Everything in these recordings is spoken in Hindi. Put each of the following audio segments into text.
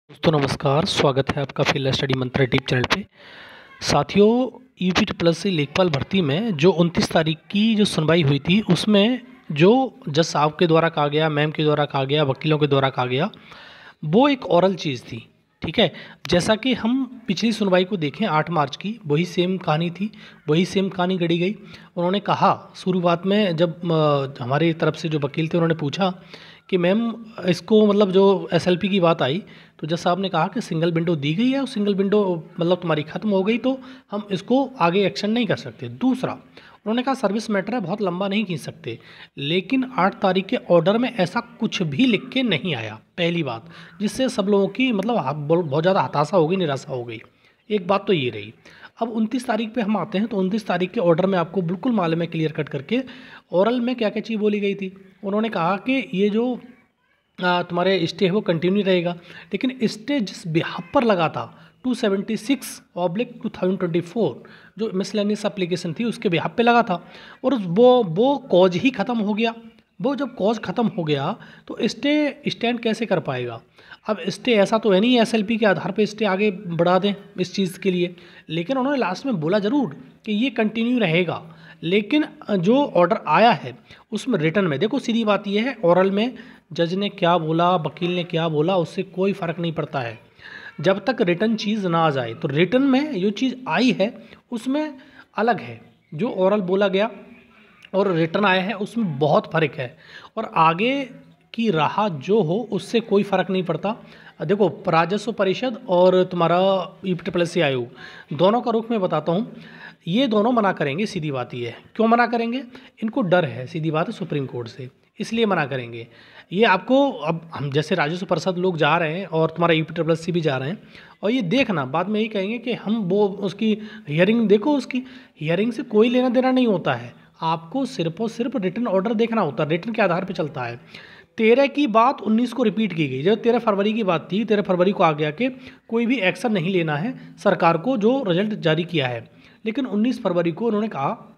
दोस्तों नमस्कार, स्वागत है आपका फिलहाल स्टडी मंत्र टीप चैनल पे। साथियों, यूपी ट्रिपल सी लेखपाल भर्ती में जो 29 तारीख की जो सुनवाई हुई थी उसमें जो जज साहब के द्वारा कहा गया, मैम के द्वारा कहा गया, वकीलों के द्वारा कहा गया, वो एक ओरल चीज़ थी। ठीक है, जैसा कि हम पिछली सुनवाई को देखें 8 मार्च की, वही सेम कहानी थी, वही सेम कहानी गढ़ी गई। उन्होंने कहा शुरुआत में जब हमारी तरफ से जो वकील थे उन्होंने पूछा कि मैम इसको मतलब जो एसएलपी की बात आई तो जज साहब ने कहा कि सिंगल विंडो दी गई है और सिंगल विंडो मतलब तुम्हारी ख़त्म हो गई तो हम इसको आगे एक्शन नहीं कर सकते। दूसरा उन्होंने कहा सर्विस मैटर है, बहुत लंबा नहीं खींच सकते, लेकिन 8 तारीख के ऑर्डर में ऐसा कुछ भी लिख के नहीं आया। पहली बात जिससे सब लोगों की मतलब बहुत ज़्यादा हताशा हो गई, निराशा हो गई। एक बात तो ये रही। अब 29 तारीख पे हम आते हैं तो 29 तारीख के ऑर्डर में आपको बिल्कुल मालूम है क्लियर कट करके ओरल में क्या क्या चीज़ बोली गई थी। उन्होंने कहा कि ये जो तुम्हारे स्टे है वो कंटिन्यू रहेगा, लेकिन स्टे जिस बिहाफ पर लगा था 276/2024 जो मिसलेनियस एप्लीकेशन थी उसके बिहाफ पे लगा था और वो कॉज ही ख़त्म हो गया। वो जब कॉज ख़त्म हो गया तो स्टे स्टैंड कैसे कर पाएगा। अब स्टे ऐसा तो है नहीं एसएलपी के आधार पे स्टे आगे बढ़ा दें इस चीज़ के लिए, लेकिन उन्होंने लास्ट में बोला ज़रूर कि ये कंटिन्यू रहेगा। लेकिन जो ऑर्डर आया है उसमें रिटर्न में देखो, सीधी बात यह है, ओरल में जज ने क्या बोला, वकील ने क्या बोला, उससे कोई फ़र्क नहीं पड़ता है जब तक रिटर्न चीज़ ना आ जाए। तो रिटर्न में जो चीज़ आई है उसमें अलग है, जो ओरल बोला गया और रिटर्न आया है उसमें बहुत फ़र्क है, और आगे की राह जो हो उससे कोई फ़र्क नहीं पड़ता। देखो, राजस्व परिषद और तुम्हारा यूपी आयोग दोनों का रुख मैं बताता हूँ। ये दोनों मना करेंगे, सीधी बात ये है। क्यों मना करेंगे? इनको डर है, सीधी बात है, सुप्रीम कोर्ट से, इसलिए मना करेंगे। ये आपको अब हम जैसे राजस्व परिषद लोग जा रहे हैं और तुम्हारा यूपी भी जा रहे हैं, और ये देखना बाद में यही कहेंगे कि हम वो उसकी हियरिंग देखो, उसकी हियरिंग से कोई लेना देना नहीं होता है। आपको सिर्फ और सिर्फ रिटर्न ऑर्डर देखना होता है, रिटर्न के आधार पर चलता है। 13 की बात 19 को रिपीट की गई। जब 13 फरवरी की बात थी, 13 फरवरी को आ गया कि कोई भी एक्शन नहीं लेना है सरकार को जो रिजल्ट जारी किया है, लेकिन 19 फरवरी को उन्होंने कहा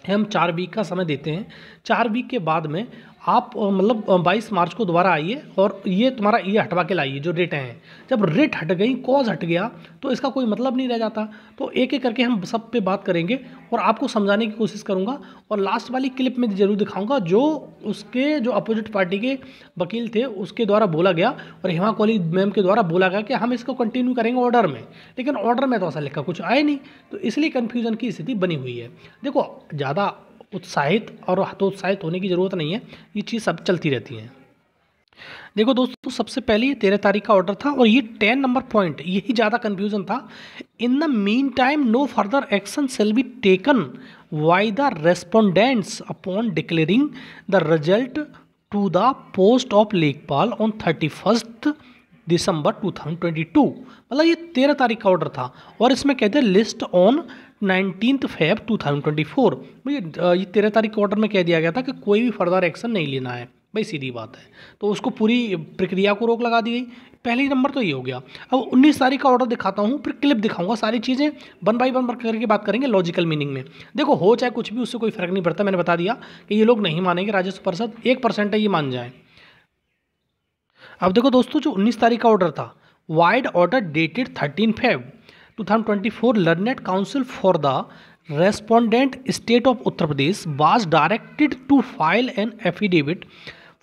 हम 4 वीक का समय देते हैं, 4 वीक के बाद में आप मतलब 22 मार्च को दोबारा आइए और ये तुम्हारा ये हटवा के लाइए जो रेट हैं। जब रेट हट गई, कॉज हट गया, तो इसका कोई मतलब नहीं रह जाता। तो एक एक करके हम सब पे बात करेंगे और आपको समझाने की कोशिश करूंगा, और लास्ट वाली क्लिप में जरूर दिखाऊंगा जो उसके जो अपोजिट पार्टी के वकील थे उसके द्वारा बोला गया और हेमा कोहली मैम के द्वारा बोला गया कि हम इसको कंटिन्यू करेंगे ऑर्डर में, लेकिन ऑर्डर में तो ऐसा लिखा कुछ आया नहीं, तो इसलिए कन्फ्यूजन की स्थिति बनी हुई है। देखो, ज़्यादा उत्साहित और हतोत्साहित होने की ज़रूरत नहीं है, ये चीज़ सब चलती रहती है। देखो दोस्तों, सबसे पहले ये 13 तारीख का ऑर्डर था और ये 10 नंबर पॉइंट यही ज़्यादा कन्फ्यूजन था। In the meantime no further action shall be taken by the respondents upon declaring the result to the post of lekhpal on 31 December 2022। मतलब ये 13 तारीख का ऑर्डर था और इसमें कहते हैं लिस्ट ऑन 19 फेब 2024। भाई ये 13 तारीख के ऑर्डर में कह दिया गया था कि कोई भी फर्दर एक्शन नहीं लेना है। भाई सीधी बात है, तो उसको पूरी प्रक्रिया को रोक लगा दी गई। पहली नंबर तो ये हो गया। अब 19 तारीख का ऑर्डर दिखाता हूँ, फिर क्लिप दिखाऊंगा, सारी चीज़ें वन बाई वन करके बात करेंगे लॉजिकल मीनिंग में। देखो, हो चाहे कुछ भी, उससे कोई फर्क नहीं पड़ता। मैंने बता दिया कि ये लोग नहीं मानेंगे, राजस्व परिषद 1% है ये मान जाए। अब देखो दोस्तों, जो 19 तारीख का ऑर्डर था, vide order dated 13 Feb 2024 learned counsel for the respondent state of Uttar Pradesh was directed to file an affidavit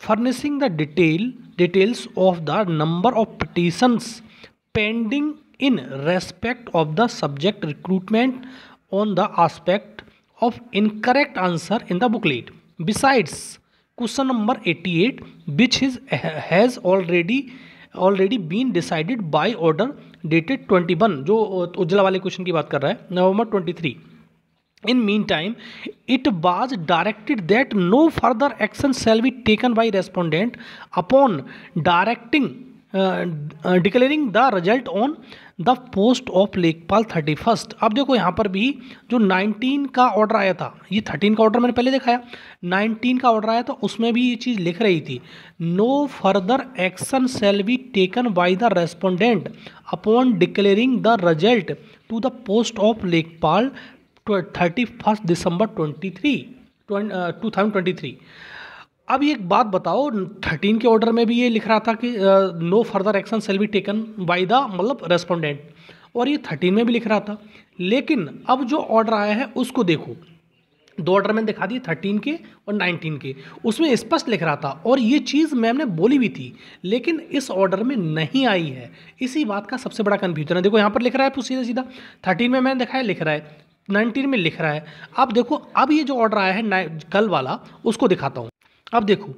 furnishing the details of the number of petitions pending in respect of the subject recruitment on the aspect of incorrect answer in the booklet. Besides, question number 88 which has already been decided by order dated 21, जो उज्ज्वला वाले क्वेश्चन की बात कर रहा है, November 23। In meantime, it was directed that no further action shall be taken by respondent upon declaring the result on the post of लेखपाल 31st। अब देखो यहाँ पर भी जो 19 का ऑर्डर आया था, ये 13 का ऑर्डर मैंने पहले दिखाया, 19 का ऑर्डर आया था उसमें भी ये चीज़ लिख रही थी, no further action shall be taken by the respondent upon declaring the result to the post of Lekhpal 31 दिसंबर 2023। अब एक बात बताओ, 13 के ऑर्डर में भी ये लिख रहा था कि no further action shall be taken by the मतलब रेस्पोंडेंट, और ये 13 में भी लिख रहा था। लेकिन अब जो ऑर्डर आया है उसको देखो, दो ऑर्डर मैंने दिखा दिए 13 के और 19 के, उसमें स्पष्ट लिख रहा था और ये चीज़ मैम ने बोली भी थी, लेकिन इस ऑर्डर में नहीं आई है। इसी बात का सबसे बड़ा कन्फ्यूजन है। देखो यहाँ पर लिख रहा है सीधा सीधा, 13 में मैंने दिखाया लिख रहा है, 19 में लिख रहा है। अब देखो, अब ये जो ऑर्डर आया है कल वाला, उसको दिखाता हूँ। अब देखो,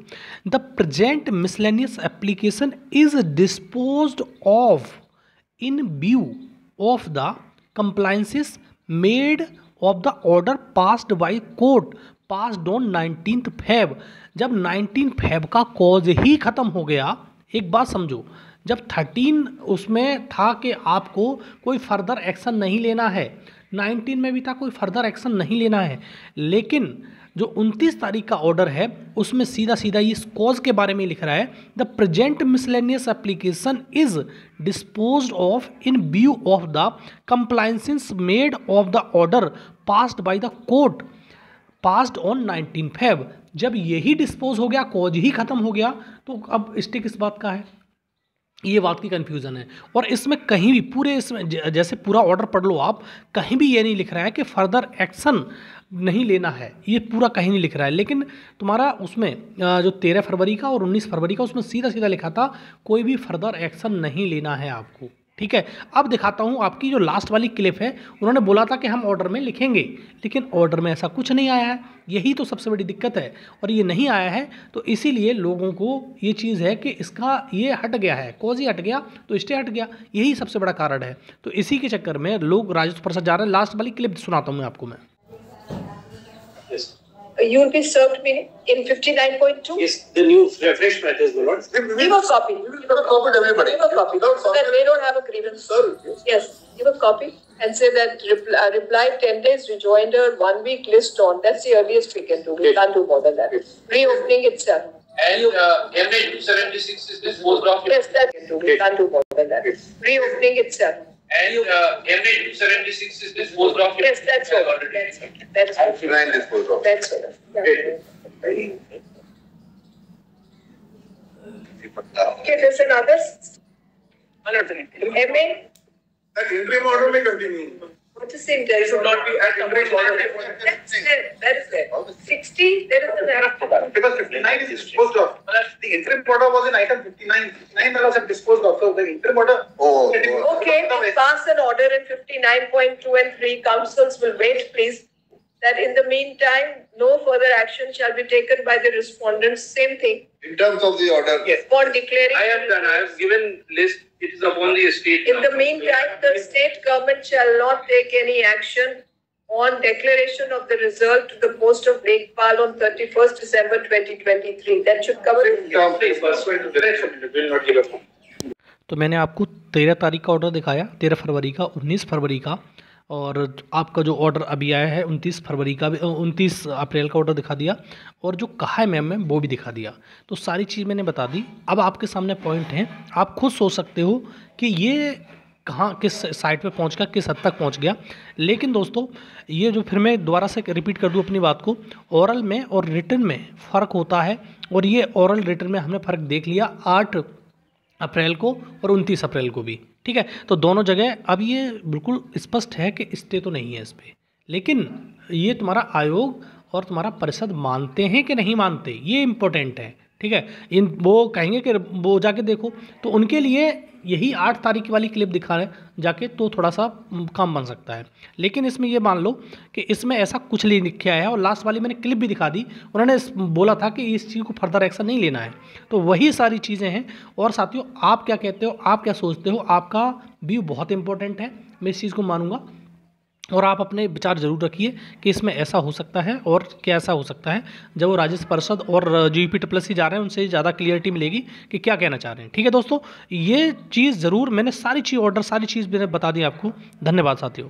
the present miscellaneous application is disposed of in view of the compliances made of the order passed by court passed on 19 Feb. जब 19 फेब का कॉज ही खत्म हो गया, एक बात समझो, जब 13 उसमें था कि आपको कोई फर्दर एक्शन नहीं लेना है, 19 में भी था कोई फर्दर एक्शन नहीं लेना है, लेकिन जो 29 तारीख का ऑर्डर है उसमें सीधा सीधा इस कॉज के बारे में लिख रहा है, the present miscellaneous application is disposed of in view of the compliances made of the order passed by the court passed on 19 Feb. जब यही डिस्पोज हो गया, कॉज ही खत्म हो गया, तो अब स्टे किस बात का है, ये बात की कन्फ्यूज़न है। और इसमें कहीं भी पूरे इसमें जैसे पूरा ऑर्डर पढ़ लो आप, कहीं भी ये नहीं लिख रहा है कि फर्दर एक्शन नहीं लेना है, ये पूरा कहीं नहीं लिख रहा है। लेकिन तुम्हारा उसमें जो 13 फरवरी का और 19 फरवरी का, उसमें सीधा सीधा लिखा था कोई भी फर्दर एक्शन नहीं लेना है आपको। ठीक है, अब दिखाता हूँ आपकी जो लास्ट वाली क्लिप है, उन्होंने बोला था कि हम ऑर्डर में लिखेंगे, लेकिन ऑर्डर में ऐसा कुछ नहीं आया है। यही तो सबसे बड़ी दिक्कत है, और ये नहीं आया है तो इसीलिए लोगों को ये चीज़ है कि इसका ये हट गया है, कॉज ही हट गया तो स्टे हट गया, यही सबसे बड़ा कारण है। तो इसी के चक्कर में लोग राजस्व परिषद जा रहे हैं। लास्ट वाली क्लिप सुनाता हूँ मैं आपको। You will be served me in 59.2. Yes, the new fresh matters, my lord. Give a copy. Give a copy to everybody. Give a copy. So that they don't have a grievance. Sir, Yes, give a copy and say that reply 10 days rejoinder, 1 week list on. That's the earliest we can do. We can't do more than that. Reopening itself. And MA 276 is disposed of. Yes, that we can do. We can't do more than that. Reopening itself. And MA 276 is disposed of. Yes, that's all. That's all. 59 disposed of. That's all. Okay. Okay, there's another. MA. That interim order may continue. What is the interim? Should not be at interim order. That's there. That is there. 60, there is a Because 59 is disposed of. The interim order was in item 59. 59 was disposed of. So the interim order. Okay, we pass an order in 59.2 and 3. Councils will wait, please. That in the meantime, no further action shall be taken by the respondents. Same thing. In terms of the order. Yes. On declaring. I have done. I have given list. It is upon the state. In the meantime, the state government shall not take any action on declaration of the result to the post of Lekpal on 31st December 2023. That should cover it. Will not give a. तो मैंने आपको 13 तारीख का ऑर्डर दिखाया, 13 फरवरी का, 19 फरवरी का, और आपका जो ऑर्डर अभी आया है 29 फरवरी का, 29 अप्रैल का ऑर्डर दिखा दिया, और जो कहा है मैम वो भी दिखा दिया। तो सारी चीज़ मैंने बता दी। अब आपके सामने पॉइंट हैं, आप खुद सोच सकते हो कि ये कहाँ किस साइट पे पहुँच गया, किस हद तक पहुँच गया। लेकिन दोस्तों, ये जो फिर मैं दोबारा से रिपीट कर दूँ अपनी बात को, ओरल में और रिटन में फ़र्क होता है, और ये ओरल रिटन में हमने फ़र्क देख लिया 8 अप्रैल को और 29 अप्रैल को भी। ठीक है, तो दोनों जगह अब ये बिल्कुल स्पष्ट है कि स्टे तो नहीं है इस पर, लेकिन ये तुम्हारा आयोग और तुम्हारा परिषद मानते हैं कि नहीं मानते, ये इम्पोर्टेंट है। ठीक है, इन वो कहेंगे कि वो जाके देखो, तो उनके लिए यही 8 तारीख वाली क्लिप दिखा रहे जाके, तो थोड़ा सा काम बन सकता है। लेकिन इसमें ये मान लो कि इसमें ऐसा कुछ नहीं लिखा है, और लास्ट वाली मैंने क्लिप भी दिखा दी, उन्होंने बोला था कि इस चीज़ को फर्दर एक्शन नहीं लेना है। तो वही सारी चीज़ें हैं। और साथियों, आप क्या कहते हो, आप क्या सोचते हो, आपका व्यू बहुत इंपॉर्टेंट है, मैं इस चीज़ को मानूंगा, और आप अपने विचार जरूर रखिए कि इसमें ऐसा हो सकता है और क्या ऐसा हो सकता है। जब वो राजस्व परिषद और GEPSS जा रहे हैं, उनसे ज़्यादा क्लियरिटी मिलेगी कि क्या कहना चाह रहे हैं। ठीक है दोस्तों, ये चीज़ ज़रूर, मैंने सारी चीज़ ऑर्डर, सारी चीज़ मैंने बता दी आपको। धन्यवाद साथियों।